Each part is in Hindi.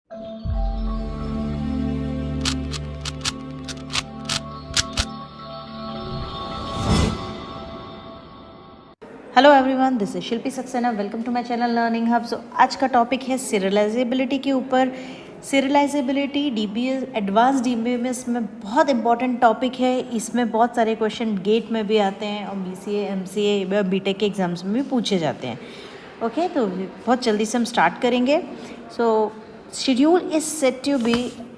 Hello everyone, this is Shilpi Saxena. Welcome to my channel learning hub. So आज का टॉपिक है सीरियलाइजेबिलिटी के ऊपर। सीरियलाइजेबिलिटी डीबीएस एडवांस डीबीएमएस में बहुत इंपॉर्टेंट टॉपिक है। इसमें बहुत सारे क्वेश्चन गेट में भी आते हैं और बीसीए, एमसीए, बीटेक के एग्जाम्स में भी पूछे जाते हैं। ओके, तो बहुत जल्दी से हम स्टार्ट करेंगे। So schedule is set to be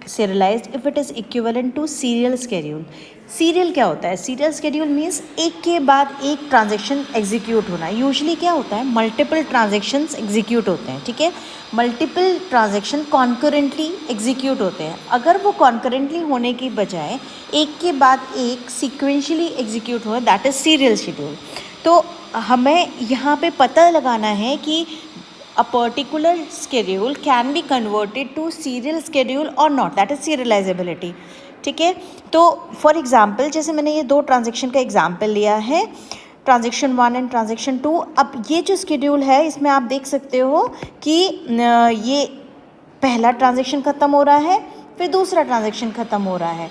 serialized if it is equivalent to serial schedule। Serial क्या होता है? सीरियल शेड्यूल मीन्स एक के बाद एक ट्रांजेक्शन एग्जीक्यूट होना। यूजुअली क्या होता है, मल्टीपल ट्रांजेक्शन्स एग्जीक्यूट होते हैं। ठीक है, मल्टीपल ट्रांजेक्शन कॉन्करेंटली एग्जीक्यूट होते हैं। अगर वो कॉन्करेंटली होने की बजाय एक के बाद एक सीक्वेंशियली एग्जीक्यूट हो, दैट इज सीरियल शेड्यूल। तो हमें यहाँ पे पता लगाना है कि a particular schedule can be converted to serial schedule or not, that is serializability। ठीक है, तो फॉर एग्जाम्पल जैसे मैंने ये दो ट्रांजेक्शन का एग्जाम्पल लिया है, ट्रांजेक्शन 1 एंड ट्रांजेक्शन 2। अब ये जो स्केड्यूल है इसमें आप देख सकते हो कि ये पहला ट्रांजेक्शन ख़त्म हो रहा है, फिर दूसरा ट्रांजेक्शन ख़त्म हो रहा है।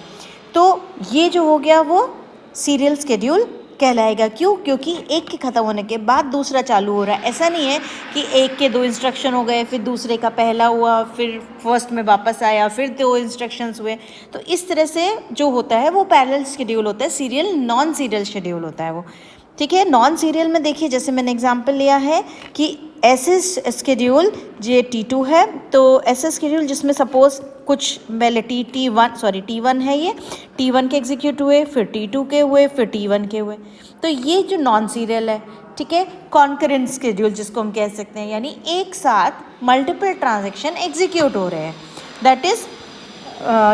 तो ये जो हो गया वो सीरियल स्केड्यूल कहलाएगा। क्यों? क्योंकि एक के ख़त्म होने के बाद दूसरा चालू हो रहा है। ऐसा नहीं है कि एक के दो इंस्ट्रक्शन हो गए, फिर दूसरे का पहला हुआ, फिर फर्स्ट में वापस आया, फिर दो इंस्ट्रक्शंस हुए। तो इस तरह से जो होता है वो पैरेलल शेड्यूल होता है, सीरियल नॉन सीरियल शेड्यूल होता है वो। ठीक है, नॉन सीरियल में देखिए, जैसे मैंने एग्जांपल लिया है कि ऐसे स्केड्यूल जे T2 है, तो ऐसे स्केड्यूल जिसमें सपोज कुछ पहले T1 है, ये T1 के एग्जीक्यूट हुए, फिर T2 के हुए, फिर T1 के हुए। तो ये जो नॉन सीरियल है, ठीक है, कॉन्करेंट स्केड्यूल जिसको हम कह सकते हैं, यानी एक साथ मल्टीपल ट्रांजेक्शन एग्जीक्यूट हो रहे हैं, that is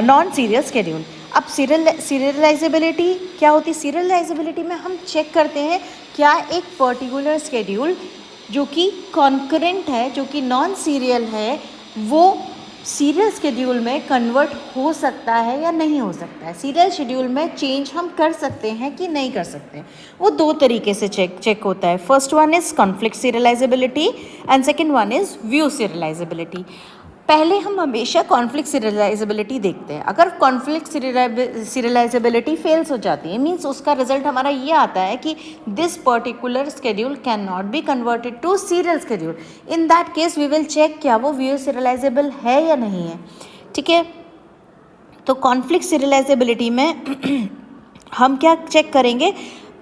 non serial schedule. अब सीरियलाइजेबिलिटी क्या होती है? सीरियलाइजेबिलिटी में हम चेक करते हैं क्या एक पर्टिकुलर स्केड्यूल जो कि कॉन्करेंट है, जो कि नॉन सीरियल है, वो सीरियल शेड्यूल में कन्वर्ट हो सकता है या नहीं हो सकता है। सीरियल शेड्यूल में चेंज हम कर सकते हैं कि नहीं कर सकते। वो दो तरीके से चेक होता है। First one is conflict serialisability and second one is view serialisability. पहले हम हमेशा कॉन्फ्लिक्ट सीरियलाइजेबिलिटी देखते हैं। अगर कॉन्फ्लिक्ट सीरियलाइजेबिलिटी फेल्स हो जाती है, मीन्स उसका रिजल्ट हमारा ये आता है कि this particular schedule can not be converted to serial schedule. In that case we will check क्या वो व्यू सीरियलाइजेबल है या नहीं है। ठीक है, तो कॉन्फ्लिक्ट सीरियलाइजेबिलिटी में हम क्या चेक करेंगे?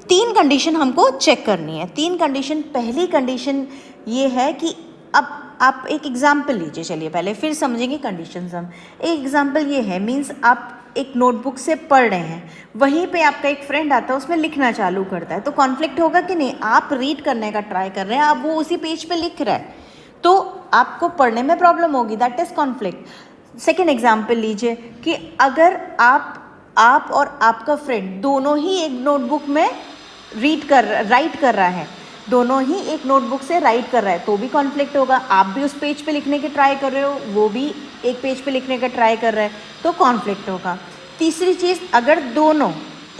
तीन कंडीशन हमको चेक करनी है। तीन कंडीशन, पहली कंडीशन ये है कि अब आप एक एग्जाम्पल लीजिए। चलिए पहले फिर समझेंगे कंडीशंस हम। एक एग्जाम्पल ये है, मीन्स आप एक नोटबुक से पढ़ रहे हैं, वहीं पे आपका एक फ्रेंड आता है, उसमें लिखना चालू करता है, तो कॉन्फ्लिक्ट होगा कि नहीं? आप रीड करने का ट्राई कर रहे हैं, अब वो उसी पेज पे लिख रहा है, तो आपको पढ़ने में प्रॉब्लम होगी, that is conflict. Second example लीजिए कि अगर आप और आपका फ्रेंड दोनों ही एक नोटबुक में राइट कर रहा है, दोनों ही एक नोटबुक से राइट कर रहा है, तो भी कॉन्फ्लिक्ट होगा। आप भी उस पेज पे लिखने की ट्राई कर रहे हो, वो भी एक पेज पे लिखने का ट्राई कर रहा है, तो कॉन्फ्लिक्ट होगा। तीसरी चीज़, अगर दोनों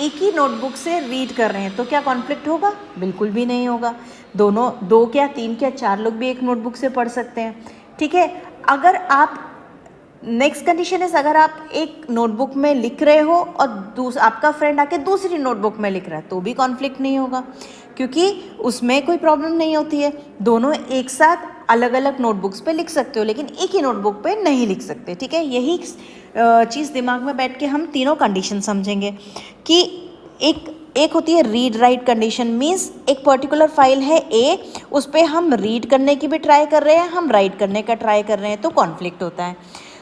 एक ही नोटबुक से रीड कर रहे हैं तो क्या कॉन्फ्लिक्ट होगा? बिल्कुल भी नहीं होगा। दोनों, दो क्या, तीन क्या, चार लोग भी एक नोटबुक से पढ़ सकते हैं। ठीक है, अगर आप, नेक्स्ट कंडीशन है, अगर आप एक नोटबुक में लिख रहे हो और आपका फ्रेंड आके दूसरी नोटबुक में लिख रहा है, तो भी कॉन्फ्लिक्ट नहीं होगा, क्योंकि उसमें कोई प्रॉब्लम नहीं होती है। दोनों एक साथ अलग अलग नोटबुक्स पे लिख सकते हो, लेकिन एक ही नोटबुक पे नहीं लिख सकते। ठीक है, यही चीज़ दिमाग में बैठ के हम तीनों कंडीशन समझेंगे कि एक होती है रीड राइट कंडीशन। मीन्स एक पर्टिकुलर फाइल है ए, उस पर हम रीड करने की भी ट्राई कर रहे हैं, हम राइट करने का ट्राई कर रहे हैं, तो कॉन्फ्लिक्ट होता है।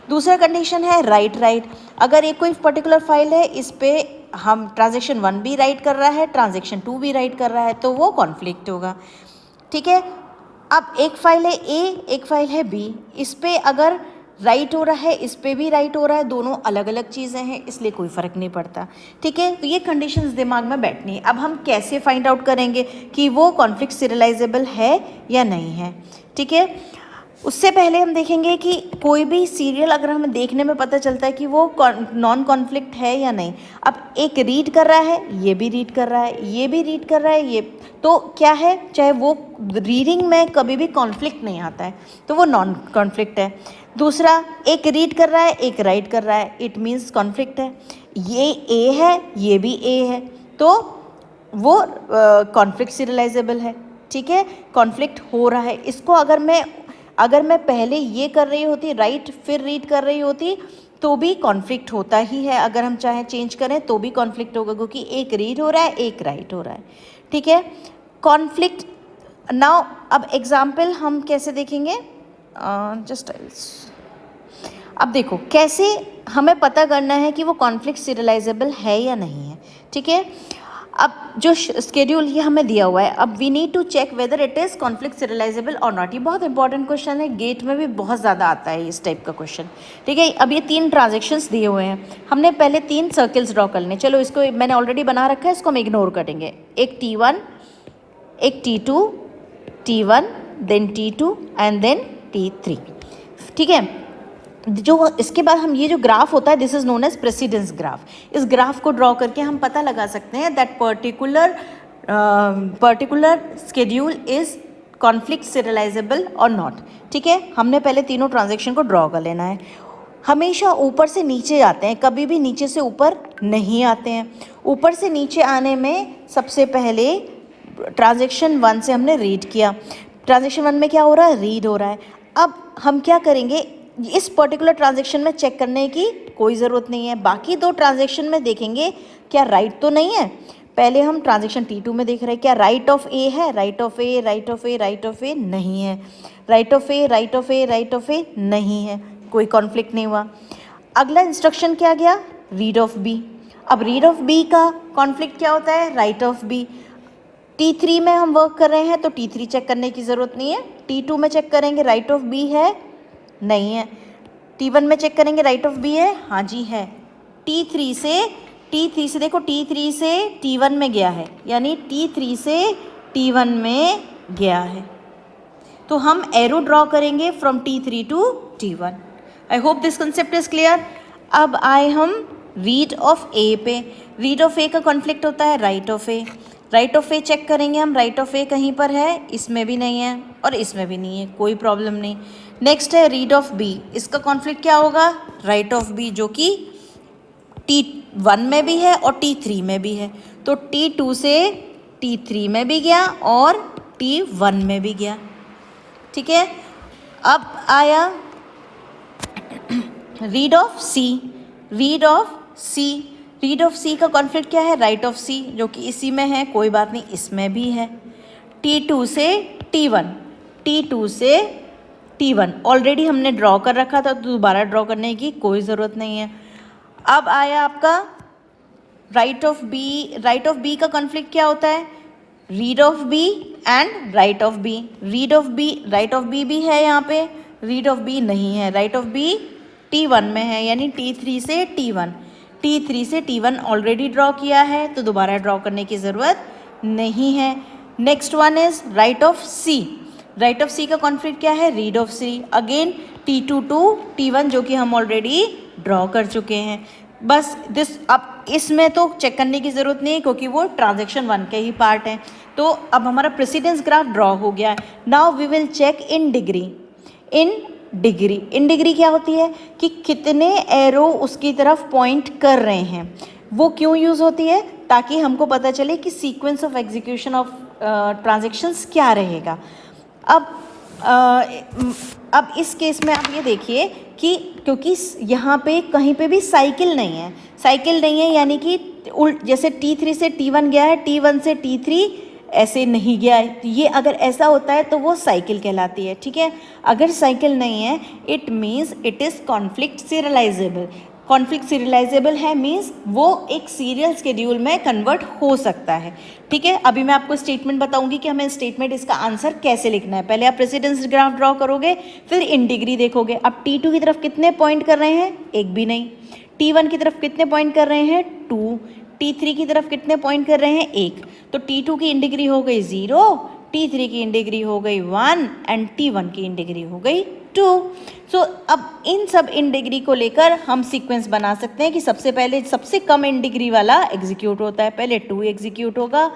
दूसरा कंडीशन है राइट राइट। अगर एक कोई पर्टिकुलर फाइल है, इस पर हम ट्रांजेक्शन 1 भी राइट कर रहा है, ट्रांजेक्शन 2 भी राइट कर रहा है, तो वो कॉन्फ्लिक्ट होगा। ठीक है, अब एक फाइल है ए, एक फाइल है बी, इस पर अगर राइट हो रहा है, इस पर भी राइट हो रहा है, दोनों अलग अलग चीज़ें हैं, इसलिए कोई फ़र्क नहीं पड़ता। ठीक है, तो ये कंडीशंस दिमाग में बैठनी है। अब हम कैसे फाइंड आउट करेंगे कि वो कॉन्फ्लिक्ट सीरियलाइजेबल है या नहीं है? ठीक है, उससे पहले हम देखेंगे कि कोई भी सीरियल अगर हमें देखने में पता चलता है कि वो नॉन कॉन्फ्लिक्ट है या नहीं। अब एक रीड कर रहा है, ये भी रीड कर रहा है, ये भी रीड कर रहा है, ये, तो क्या है, चाहे वो रीडिंग में कभी भी कॉन्फ्लिक्ट नहीं आता है, तो वो नॉन कॉन्फ्लिक्ट है। दूसरा, एक रीड कर रहा है एक राइट कर रहा है, इट मीन्स कॉन्फ्लिक्ट है। ये ए है ये भी ए है, तो वो कॉन्फ्लिक्ट सीरियलाइजेबल है। ठीक है, कॉन्फ्लिक्ट हो रहा है। इसको अगर मैं पहले ये कर रही होती राइट फिर रीड कर रही होती तो भी कॉन्फ्लिक्ट होता ही है। अगर हम चाहें चेंज करें तो भी कॉन्फ्लिक्ट होगा, क्योंकि एक रीड हो रहा है एक राइट हो रहा है। ठीक है, कॉन्फ्लिक्ट। नाउ अब एग्जाम्पल हम कैसे देखेंगे, जस्ट अब देखो कैसे हमें पता करना है कि वो कॉन्फ्लिक्ट सीरियलाइजेबल है या नहीं है। ठीक है, अब जो स्केड्यूल ये हमें दिया हुआ है, अब we need to check whether it is conflict serializable और नॉट। ये बहुत इंपॉर्टेंट क्वेश्चन है, गेट में भी बहुत ज़्यादा आता है इस टाइप का क्वेश्चन। ठीक है, अब ये 3 ट्रांजेक्शन्स दिए हुए हैं, हमने पहले 3 सर्कल्स ड्रॉ कर लें। चलो इसको मैंने ऑलरेडी बना रखा है, इसको हम इग्नोर करेंगे। एक T1, एक T2, T1 then T2 and then T3। ठीक है, जो इसके बाद हम ये जो ग्राफ होता है this is known as precedence graph. इस ग्राफ को ड्रॉ करके हम पता लगा सकते हैं that particular schedule is conflict serializable और नॉट। ठीक है, हमने पहले तीनों ट्रांजेक्शन को ड्रॉ कर लेना है। हमेशा ऊपर से नीचे आते हैं, कभी भी नीचे से ऊपर नहीं आते हैं। ऊपर से नीचे आने में सबसे पहले ट्रांजेक्शन 1 से हमने रीड किया, ट्रांजेक्शन 1 में क्या हो रहा है, रीड हो रहा है। अब हम क्या करेंगे, इस पर्टिकुलर ट्रांजेक्शन में चेक करने की कोई ज़रूरत नहीं है, बाकी 2 ट्रांजेक्शन में देखेंगे क्या राइट तो नहीं है। पहले हम ट्रांजेक्शन T2 में देख रहे हैं क्या राइट ऑफ ए है, write of A write of A write of A नहीं है, write of A write of A write of A नहीं है, कोई कॉन्फ्लिक्ट नहीं हुआ। अगला इंस्ट्रक्शन क्या गया, रीड ऑफ बी। अब रीड ऑफ बी का कॉन्फ्लिक्ट क्या होता है, राइट ऑफ बी। T3 में हम वर्क कर रहे हैं तो T3 चेक करने की ज़रूरत नहीं है, T2 में चेक करेंगे राइट ऑफ बी है नहीं है, T1 में चेक करेंगे राइट ऑफ बी है, हाँ जी है। T3 से देखो T3 से T1 में गया है, यानी T3 से T1 में गया है, तो हम एरो ड्रॉ करेंगे from T3 to T1। I hope this concept is clear. अब आए हम रीड ऑफ ए पे। रीड ऑफ ए का कॉन्फ्लिक्ट होता है write of A. Write of A check करेंगे हम, राइट ऑफ ए कहीं पर है, इसमें भी नहीं है और इसमें भी नहीं है, कोई प्रॉब्लम नहीं। नेक्स्ट है रीड ऑफ बी, इसका कॉन्फ्लिक्ट क्या होगा, राइट ऑफ बी, जो कि T1 में भी है और T3 में भी है, तो T2 से T3 में भी गया और T1 में भी गया। ठीक है, अब आया read of C. Read of C, read of C का कॉन्फ्लिक्ट क्या है, राइट ऑफ सी, जो कि इसी में है, कोई बात नहीं, इसमें भी है। T2 से T1, T2 से T1 ऑलरेडी हमने ड्रॉ कर रखा था, तो दोबारा ड्रॉ करने की कोई ज़रूरत नहीं है। अब आया आपका write of B. Write of B का कॉन्फ्लिक्ट क्या होता है, read of B and write of B. Read of B, write of B भी है यहाँ पे, रीड ऑफ बी नहीं है, राइट ऑफ बी T1 में है, यानी T3 से T1। T3 से T1 ऑलरेडी ड्रॉ किया है, तो दोबारा ड्रॉ करने की ज़रूरत नहीं है। Next one is write of C. Write of C का कॉन्फ्लिक्ट क्या है, read of C, again T2 to T1, जो कि हम ऑलरेडी ड्रॉ कर चुके हैं। बस दिस, अब इसमें तो चेक करने की ज़रूरत नहीं है क्योंकि वो ट्रांजेक्शन 1 के ही पार्ट हैं। तो अब हमारा प्रेसिडेंस ग्राफ ड्रॉ हो गया है। Now we will check in degree. In degree क्या होती है कि कितने एरो उसकी तरफ पॉइंट कर रहे हैं। वो क्यों यूज़ होती है, ताकि हमको पता चले कि sequence of execution of transactions क्या रहेगा। अब इस केस में आप ये देखिए कि क्योंकि यहाँ पे कहीं पे भी साइकिल नहीं है, यानी कि जैसे T3 से T1 गया है, T1 से T3 ऐसे नहीं गया है, तो ये अगर ऐसा होता है तो वो साइकिल कहलाती है। ठीक है, अगर साइकिल नहीं है it means it is conflict serialisable. Conflict serialisable है मीन्स वो एक सीरियल स्केड्यूल में कन्वर्ट हो सकता है। ठीक है, अभी मैं आपको स्टेटमेंट बताऊंगी कि हमें स्टेटमेंट इसका आंसर कैसे लिखना है। पहले आप प्रेसिडेंस ग्राफ ड्रॉ करोगे, फिर इन डिग्री देखोगे। अब T2 की तरफ कितने पॉइंट कर रहे हैं, एक भी नहीं। T1 की तरफ कितने पॉइंट कर रहे हैं, 2। T3 की तरफ कितने पॉइंट कर रहे हैं, 1। तो T2 की इन डिग्री हो गई 0, T3 की इन डिग्री हो गई 1 एंड T1 की इन डिग्री हो गई 2। सो अब इन सब इन डिग्री को लेकर हम सीक्वेंस बना सकते हैं कि सबसे पहले सबसे कम इन डिग्री वाला एग्जीक्यूट होता है। पहले 2 एग्जीक्यूट होगा,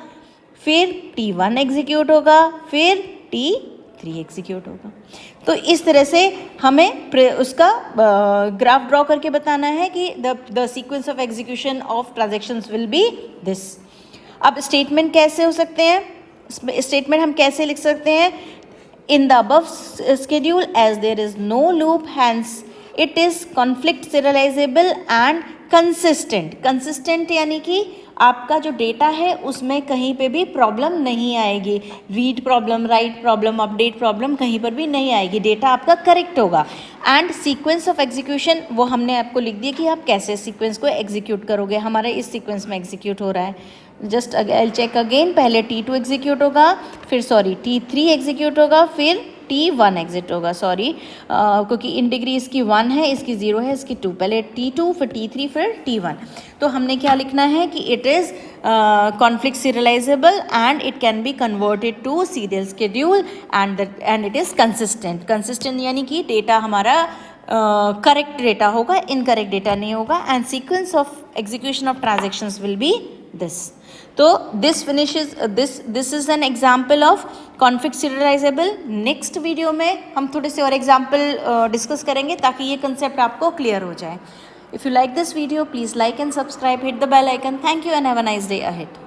फिर T1 एग्जीक्यूट होगा, फिर 3 एग्जीक्यूट होगा। तो इस तरह से हमें उसका ग्राफ ड्रॉ करके बताना है कि the sequence of execution of transactions will be this. अब स्टेटमेंट कैसे हो सकते हैं, स्टेटमेंट हम कैसे लिख सकते हैं, in the above schedule as there is no loop hence it is conflict serializable and consistent। consistent यानी कि आपका जो डेटा है उसमें कहीं पे भी प्रॉब्लम नहीं आएगी, read problem, right problem, update problem कहीं पर भी नहीं आएगी, डेटा आपका करेक्ट होगा। एंड सीक्वेंस ऑफ एग्जीक्यूशन वो हमने आपको लिख दिया कि आप कैसे सीक्वेंस को एग्जीक्यूट करोगे, हमारे इस सीक्वेंस में एग्जीक्यूट हो रहा है। जस्ट आई चेक अगेन, पहले T2 एग्जीक्यूट होगा, फिर सॉरी T3 एग्जीक्यूट होगा, फिर T1 एग्जिट होगा, सॉरी क्योंकि इन डिग्री इसकी 1 है, इसकी 0 है, इसकी 2, पहले T2 फिर T3 फिर T1। तो हमने क्या लिखना है कि it is conflict serializable and it can be converted to serial schedule and it is consistent. Consistent यानी कि डेटा हमारा करेक्ट डेटा होगा, इनकरेक्ट डेटा नहीं होगा। And sequence of execution of transactions will be this. तो this is an example of conflict serializable. Next video में हम थोड़े से और एग्जाम्पल डिस्कस करेंगे ताकि ये कंसेप्ट आपको क्लियर हो जाए। If you like this video please like and subscribe, hit the bell icon. Thank you and have a nice day ahead.